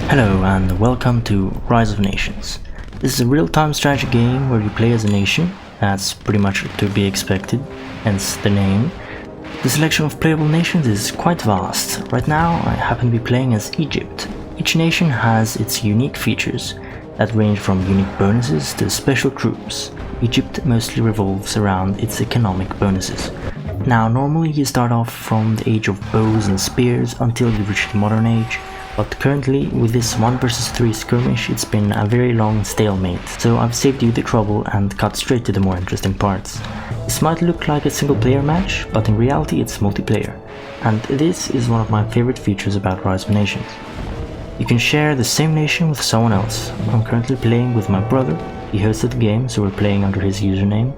Hello and welcome to Rise of Nations. This is a real-time strategy game where you play as a nation. That's pretty much to be expected, hence the name. The selection of playable nations is quite vast. Right now I happen to be playing as Egypt. Each nation has its unique features that range from unique bonuses to special troops. Egypt mostly revolves around its economic bonuses. Now normally you start off from the age of bows and spears until you reach the modern age, but currently with this 1 vs 3 skirmish it's been a very long stalemate, so I've saved you the trouble and cut straight to the more interesting parts. This might look like a single player match, but in reality it's multiplayer, and this is one of my favorite features about Rise of Nations. You can share the same nation with someone else. I'm currently playing with my brother. He hosted the game, so we're playing under his username.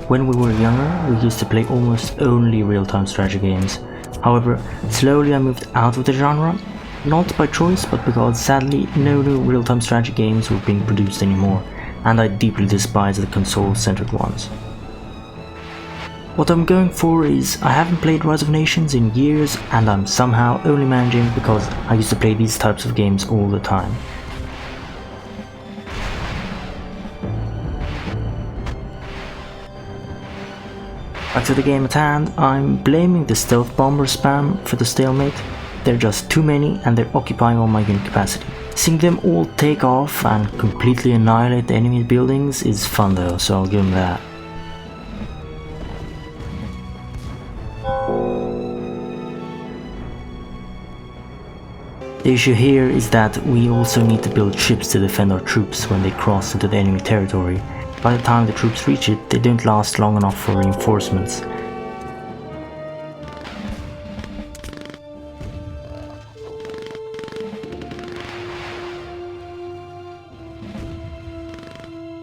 When we were younger, we used to play almost only real-time strategy games. However, slowly I moved out of the genre, not by choice, but because sadly no new real-time strategy games were being produced anymore, and I deeply despise the console-centric ones. What I'm going for is, I haven't played Rise of Nations in years, and I'm somehow only managing because I used to play these types of games all the time. Back to the game at hand, I'm blaming the stealth bomber spam for the stalemate. They're just too many and they're occupying all my unit capacity. Seeing them all take off and completely annihilate the enemy buildings is fun though, so I'll give them that. The issue here is that we also need to build ships to defend our troops when they cross into the enemy territory. By the time the troops reach it, they don't last long enough for reinforcements.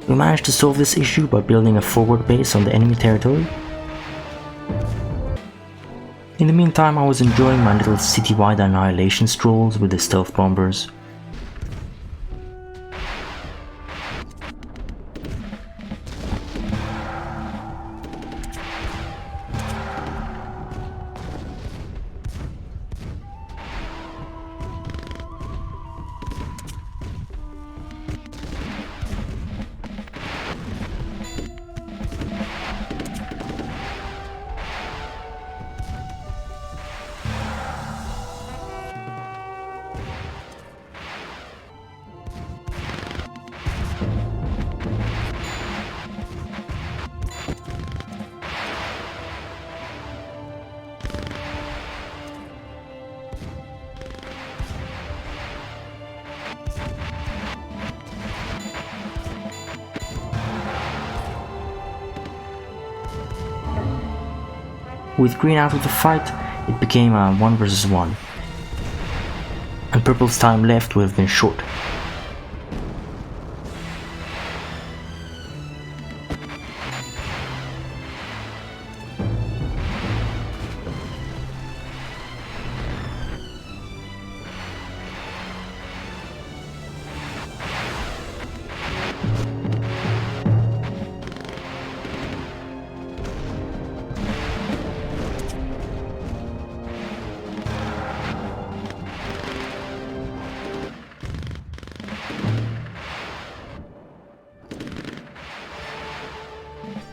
We managed to solve this issue by building a forward base on the enemy territory. In the meantime, I was enjoying my little citywide annihilation strolls with the stealth bombers. With green out of the fight, it became a 1 vs 1, and purple's time left would have been short.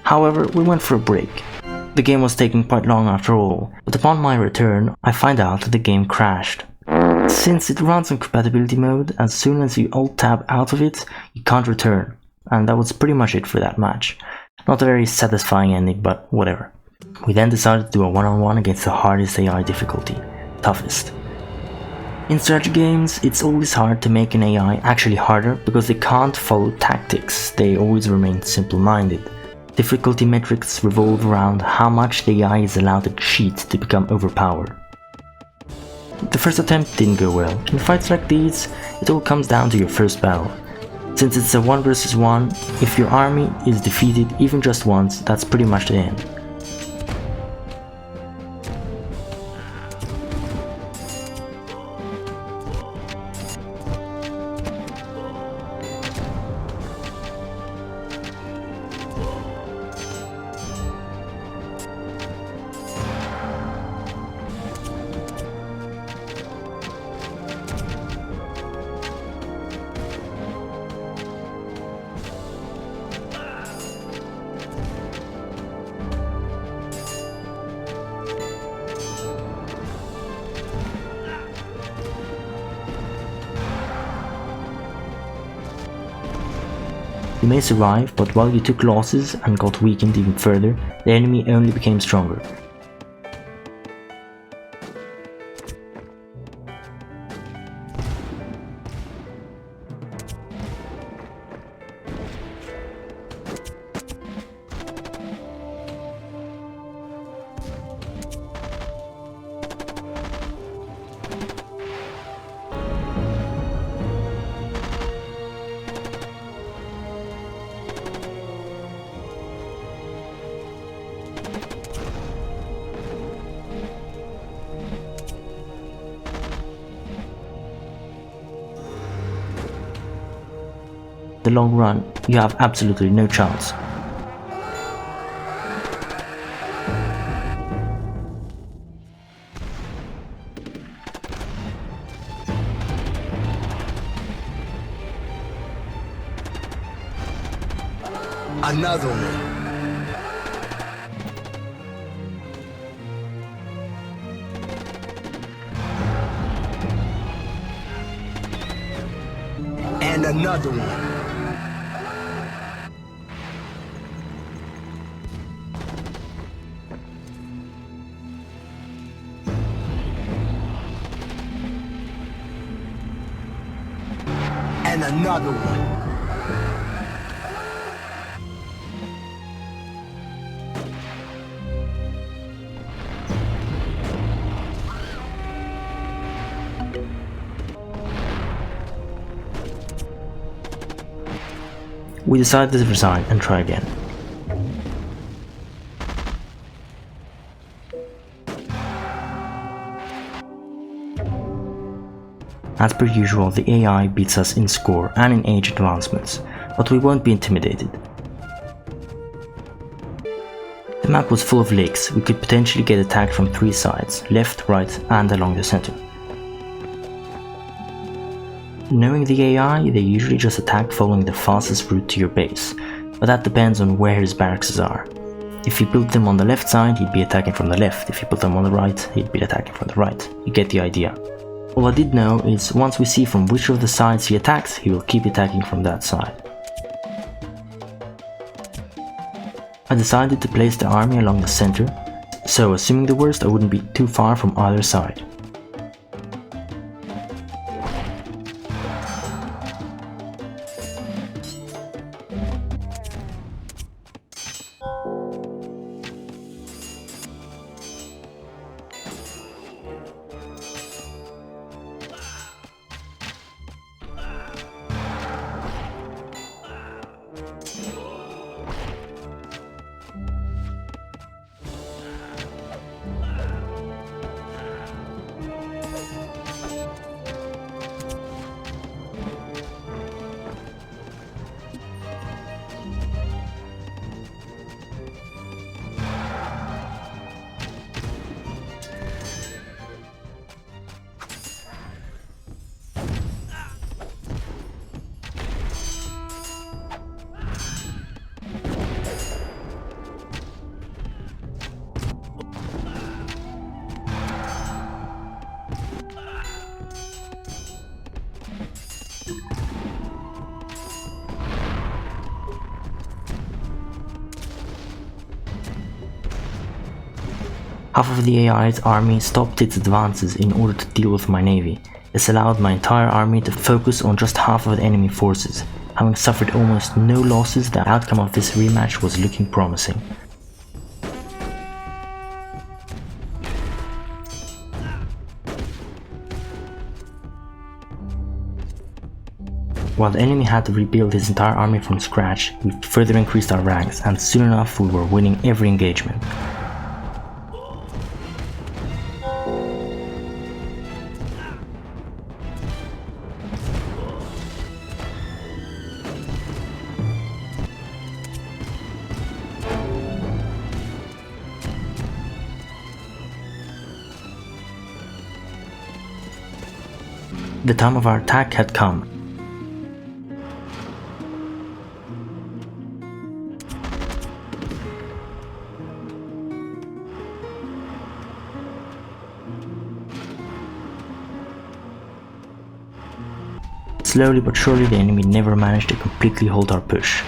However, we went for a break. The game was taking quite long after all, but upon my return, I find out that the game crashed. Since it runs in compatibility mode, as soon as you alt-tab out of it, you can't return, and that was pretty much it for that match. Not a very satisfying ending, but whatever. We then decided to do a one-on-one against the hardest AI difficulty, toughest. In strategy games, it's always hard to make an AI actually harder because they can't follow tactics, they always remain simple-minded. Difficulty metrics revolve around how much the AI is allowed to cheat to become overpowered. The first attempt didn't go well. In fights like these, it all comes down to your first battle. Since it's a 1 vs 1, if your army is defeated even just once, that's pretty much the end. You may survive, but while you took losses and got weakened even further, the enemy only became stronger. The long run, you have absolutely no chance. Another one. And another one. And another one. We decided to resign and try again. As per usual, the AI beats us in score and in age advancements, but we won't be intimidated. The map was full of lakes. We could potentially get attacked from 3 sides, left, right and along the center. Knowing the AI, they usually just attack following the fastest route to your base, but that depends on where his barracks are. If you build them on the left side, he'd be attacking from the left. If you build them on the right, he'd be attacking from the right. You get the idea. All I did know is once we see from which of the sides he attacks, he will keep attacking from that side. I decided to place the army along the center, so assuming the worst, I wouldn't be too far from either side. Half of the AI's army stopped its advances in order to deal with my navy. This allowed my entire army to focus on just half of the enemy forces. Having suffered almost no losses, the outcome of this rematch was looking promising. While the enemy had to rebuild his entire army from scratch, we further increased our ranks, and soon enough we were winning every engagement. The time of our attack had come. Slowly but surely the enemy never managed to completely hold our push.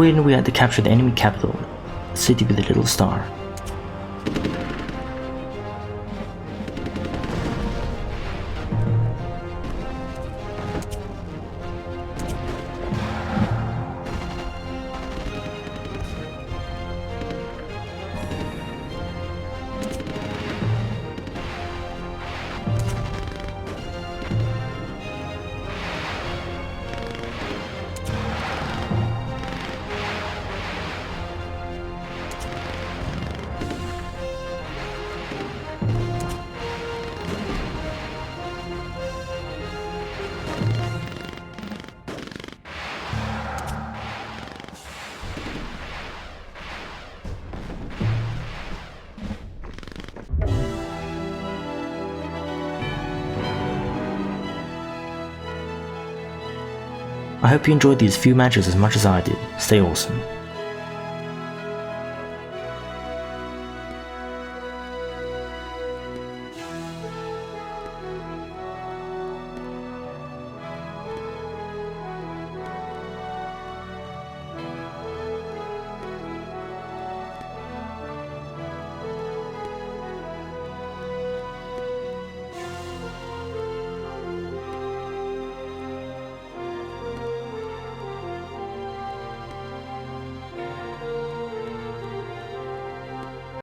win, we had to capture the enemy capital, a city with a little star. I hope you enjoyed these few matches as much as I did. Stay awesome.